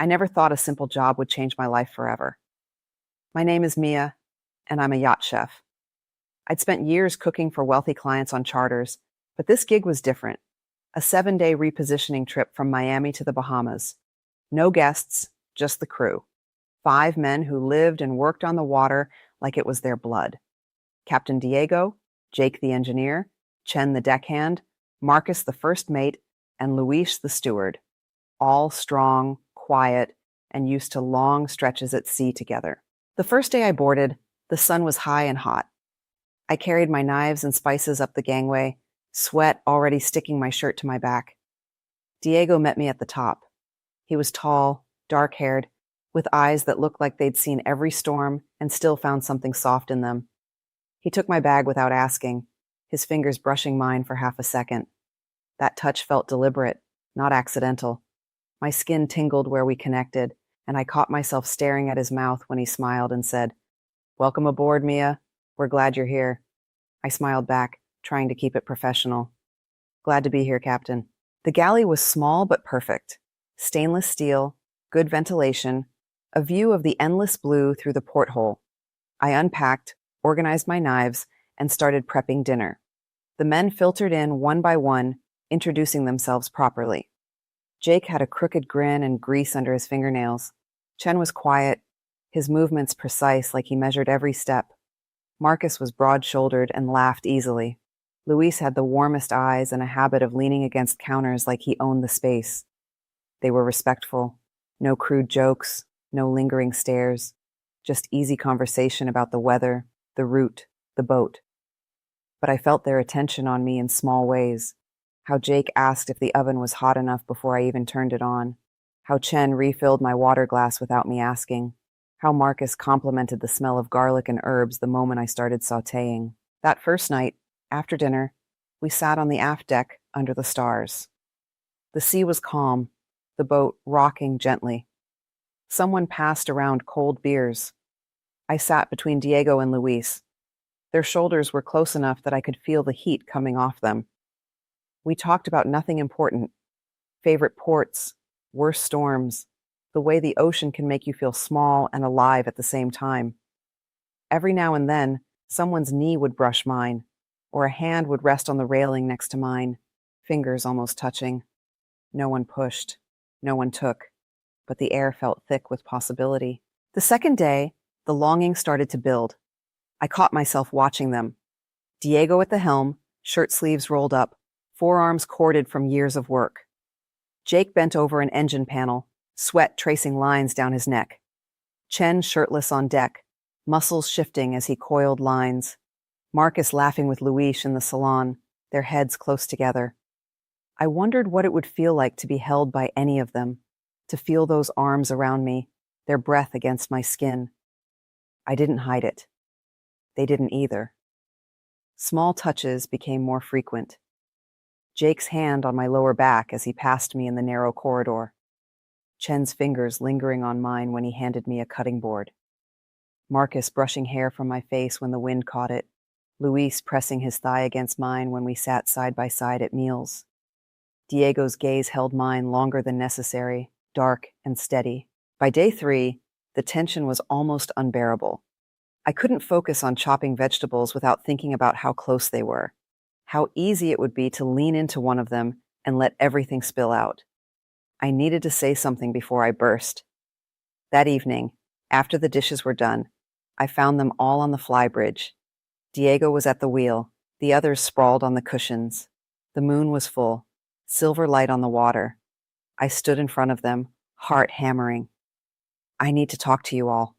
I never thought a simple job would change my life forever. My name is Mia, and I'm a yacht chef. I'd spent years cooking for wealthy clients on charters, but this gig was different. A 7-day repositioning trip from Miami to the Bahamas. No guests, just the crew. 5 men who lived and worked on the water like it was their blood. Captain Diego, Jake the engineer, Chen the deckhand, Marcus the first mate, and Luis the steward. All strong, quiet, and used to long stretches at sea together. The first day I boarded, the sun was high and hot. I carried my knives and spices up the gangway, sweat already sticking my shirt to my back. Diego met me at the top. He was tall, dark-haired, with eyes that looked like they'd seen every storm and still found something soft in them. He took my bag without asking, his fingers brushing mine for half a second. That touch felt deliberate, not accidental. My skin tingled where we connected, and I caught myself staring at his mouth when he smiled and said, "Welcome aboard, Mia. We're glad you're here." I smiled back, trying to keep it professional. "Glad to be here, Captain." The galley was small but perfect. Stainless steel, good ventilation, a view of the endless blue through the porthole. I unpacked, organized my knives, and started prepping dinner. The men filtered in one by one, introducing themselves properly. Jake had a crooked grin and grease under his fingernails. Chen was quiet, his movements precise like he measured every step. Marcus was broad-shouldered and laughed easily. Luis had the warmest eyes and a habit of leaning against counters like he owned the space. They were respectful. No crude jokes, no lingering stares. Just easy conversation about the weather, the route, the boat. But I felt their attention on me in small ways. How Jake asked if the oven was hot enough before I even turned it on. How Chen refilled my water glass without me asking. How Marcus complimented the smell of garlic and herbs the moment I started sautéing. That first night, after dinner, we sat on the aft deck under the stars. The sea was calm, the boat rocking gently. Someone passed around cold beers. I sat between Diego and Luis. Their shoulders were close enough that I could feel the heat coming off them. We talked about nothing important. Favorite ports, worst storms, the way the ocean can make you feel small and alive at the same time. Every now and then, someone's knee would brush mine, or a hand would rest on the railing next to mine, fingers almost touching. No one pushed, no one took, but the air felt thick with possibility. The second day, the longing started to build. I caught myself watching them. Diego at the helm, shirt sleeves rolled up, forearms corded from years of work. Jake bent over an engine panel, sweat tracing lines down his neck. Chen shirtless on deck, muscles shifting as he coiled lines. Marcus laughing with Luis in the salon, their heads close together. I wondered what it would feel like to be held by any of them, to feel those arms around me, their breath against my skin. I didn't hide it. They didn't either. Small touches became more frequent. Jake's hand on my lower back as he passed me in the narrow corridor. Chen's fingers lingering on mine when he handed me a cutting board. Marcus brushing hair from my face when the wind caught it. Luis pressing his thigh against mine when we sat side by side at meals. Diego's gaze held mine longer than necessary, dark and steady. By day 3, the tension was almost unbearable. I couldn't focus on chopping vegetables without thinking about how close they were, how easy it would be to lean into one of them and let everything spill out. I needed to say something before I burst. That evening, after the dishes were done, I found them all on the flybridge. Diego was at the wheel, the others sprawled on the cushions. The moon was full, silver light on the water. I stood in front of them, heart hammering. "I need to talk to you all."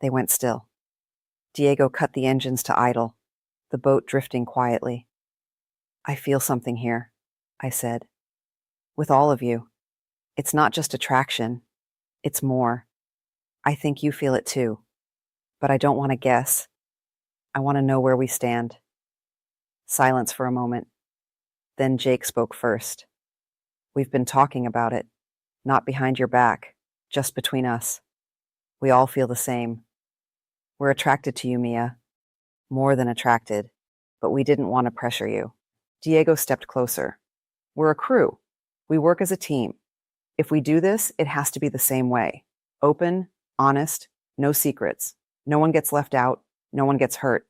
They went still. Diego cut the engines to idle, the boat drifting quietly. "I feel something here," I said. "With all of you. It's not just attraction. It's more. I think you feel it too. But I don't want to guess. I want to know where we stand." Silence for a moment. Then Jake spoke first. "We've been talking about it. Not behind your back, just between us. We all feel the same. We're attracted to you, Mia. More than attracted, but we didn't want to pressure you." Diego stepped closer. "We're a crew. We work as a team. If we do this, it has to be the same way. Open, honest, no secrets. No one gets left out. No one gets hurt.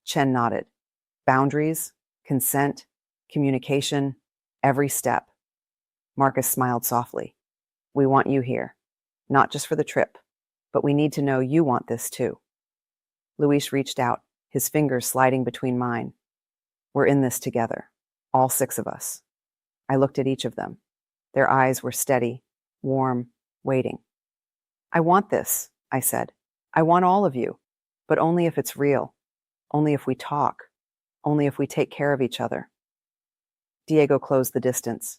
Chen nodded. Boundaries, consent, communication, every step. Marcus smiled softly. We want you here, not just for the trip, but we need to know you want this too. Luis reached out, his fingers sliding between mine. We're in this together, all 6 of us. I looked at each of them. Their eyes were steady, warm, waiting. I want this, I said. I want all of you, but only if it's real, only if we talk, only if we take care of each other. Diego closed the distance.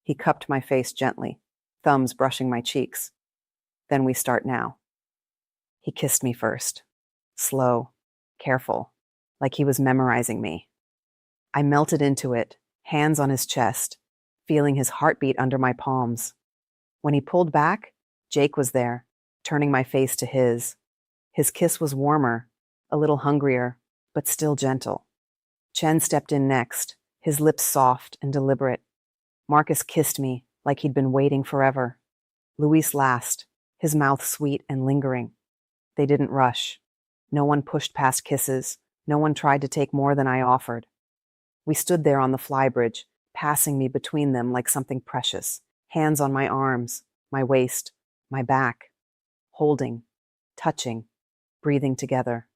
He cupped my face gently, thumbs brushing my cheeks. Then we start now. He kissed me first, slow, careful, like he was memorizing me. I melted into it, hands on his chest, feeling his heartbeat under my palms. When he pulled back, Jake was there, turning my face to his. His kiss was warmer, a little hungrier, but still gentle. Chen stepped in next, his lips soft and deliberate. Marcus kissed me like he'd been waiting forever. Luis last, his mouth sweet and lingering. They didn't rush. No one pushed past kisses. No one tried to take more than I offered. We stood there on the flybridge, passing me between them like something precious, hands on my arms, my waist, my back, holding, touching, breathing together.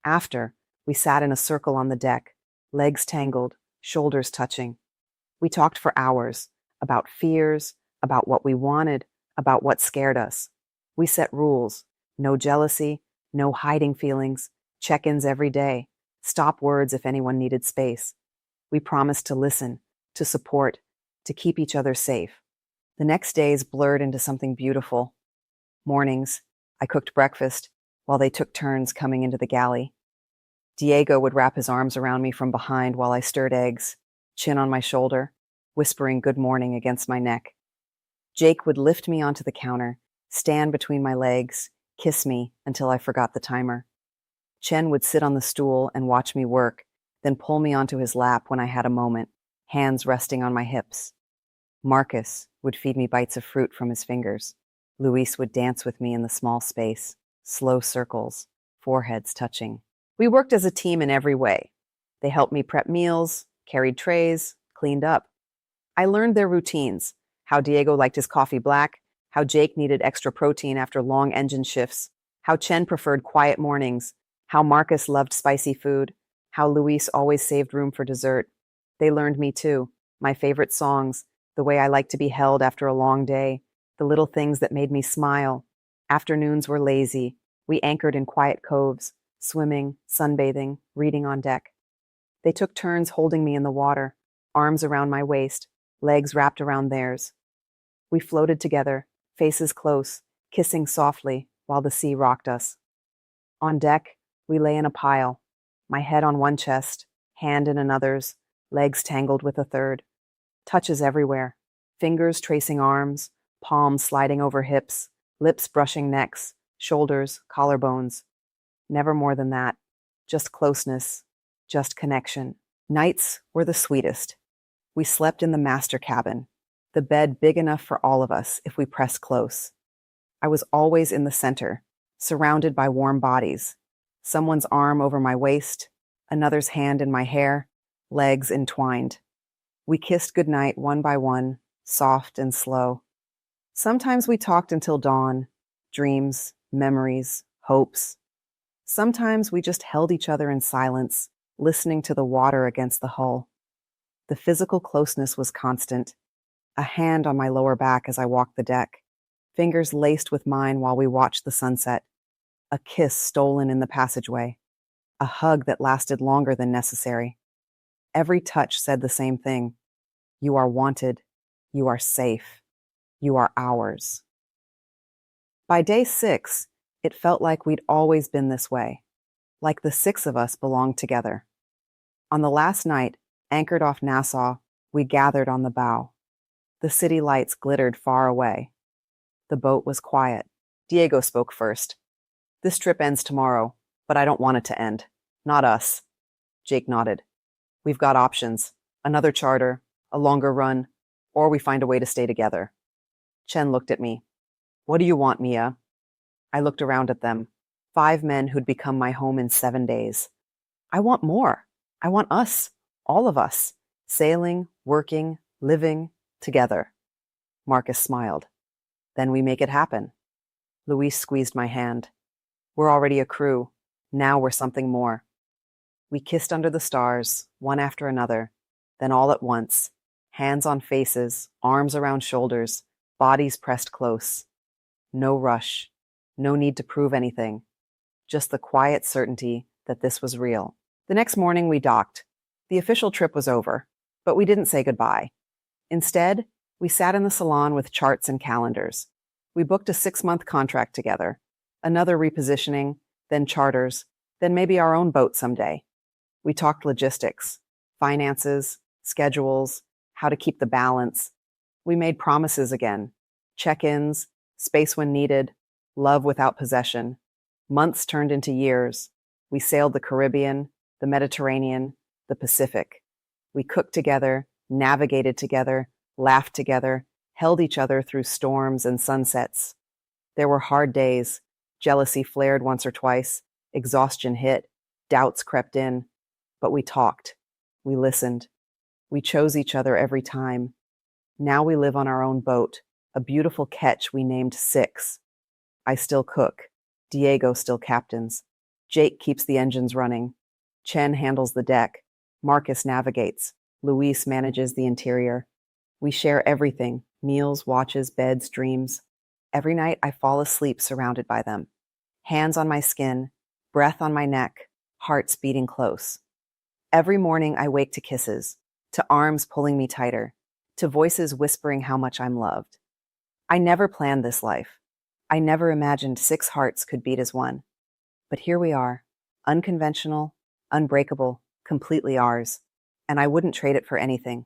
After, we sat in a circle on the deck, legs tangled, shoulders touching. We talked for hours about fears, about what we wanted, about what scared us. We set rules, no jealousy, no hiding feelings, check-ins every day, stop words if anyone needed space. We promised to listen, to support, to keep each other safe. The next days blurred into something beautiful. Mornings, I cooked breakfast while they took turns coming into the galley. Diego would wrap his arms around me from behind while I stirred eggs, chin on my shoulder, whispering good morning against my neck. Jake would lift me onto the counter, stand between my legs, kiss me until I forgot the timer. Chen would sit on the stool and watch me work, then pull me onto his lap when I had a moment, hands resting on my hips. Marcus would feed me bites of fruit from his fingers. Luis would dance with me in the small space, slow circles, foreheads touching. We worked as a team in every way. They helped me prep meals, carried trays, cleaned up. I learned their routines, how Diego liked his coffee black, how Jake needed extra protein after long engine shifts, how Chen preferred quiet mornings, how Marcus loved spicy food, how Luis always saved room for dessert. They learned me too, my favorite songs, the way I liked to be held after a long day, the little things that made me smile. Afternoons were lazy. We anchored in quiet coves, swimming, sunbathing, reading on deck. They took turns holding me in the water, arms around my waist, legs wrapped around theirs. We floated together, faces close, kissing softly while the sea rocked us. On deck, we lay in a pile, my head on one chest, hand in another's, legs tangled with a third. Touches everywhere, fingers tracing arms, palms sliding over hips, lips brushing necks, shoulders, collarbones. Never more than that. Just closeness, just connection. Nights were the sweetest. We slept in the master cabin, the bed big enough for all of us if we pressed close. I was always in the center, surrounded by warm bodies. Someone's arm over my waist, another's hand in my hair, legs entwined. We kissed goodnight one by one, soft and slow. Sometimes we talked until dawn, dreams, memories, hopes. Sometimes we just held each other in silence, listening to the water against the hull. The physical closeness was constant, a hand on my lower back as I walked the deck, fingers laced with mine while we watched the sunset, a kiss stolen in the passageway, a hug that lasted longer than necessary. Every touch said the same thing. You are wanted. You are safe. You are ours. By day 6, it felt like we'd always been this way, like the 6 of us belonged together. On the last night, anchored off Nassau, we gathered on the bow. The city lights glittered far away. The boat was quiet. Diego spoke first. This trip ends tomorrow, but I don't want it to end. Not us. Jake nodded. We've got options. Another charter, a longer run, or we find a way to stay together. Chen looked at me. What do you want, Mia? I looked around at them. 5 men who'd become my home in 7 days. I want more. I want us, all of us, sailing, working, living, together. Marcus smiled. Then we make it happen. Luis squeezed my hand. We're already a crew. Now we're something more. We kissed under the stars, one after another, then all at once, hands on faces, arms around shoulders, bodies pressed close. No rush, no need to prove anything, just the quiet certainty that this was real. The next morning we docked. The official trip was over, but we didn't say goodbye. Instead, we sat in the salon with charts and calendars. We booked a 6-month contract together, another repositioning, then charters, then maybe our own boat someday. We talked logistics, finances, schedules, how to keep the balance. We made promises again, check-ins, space when needed, love without possession. Months turned into years. We sailed the Caribbean, the Mediterranean, the Pacific. We cooked together, navigated together, laughed together, held each other through storms and sunsets. There were hard days. Jealousy flared once or twice. Exhaustion hit. Doubts crept in. But we talked. We listened. We chose each other every time. Now we live on our own boat, a beautiful ketch we named Six. I still cook. Diego still captains. Jake keeps the engines running. Chen handles the deck. Marcus navigates. Luis manages the interior. We share everything: meals, watches, beds, dreams. Every night I fall asleep surrounded by them. Hands on my skin, breath on my neck, hearts beating close. Every morning I wake to kisses, to arms pulling me tighter, to voices whispering how much I'm loved. I never planned this life. I never imagined 6 hearts could beat as one. But here we are, unconventional, unbreakable, completely ours, and I wouldn't trade it for anything.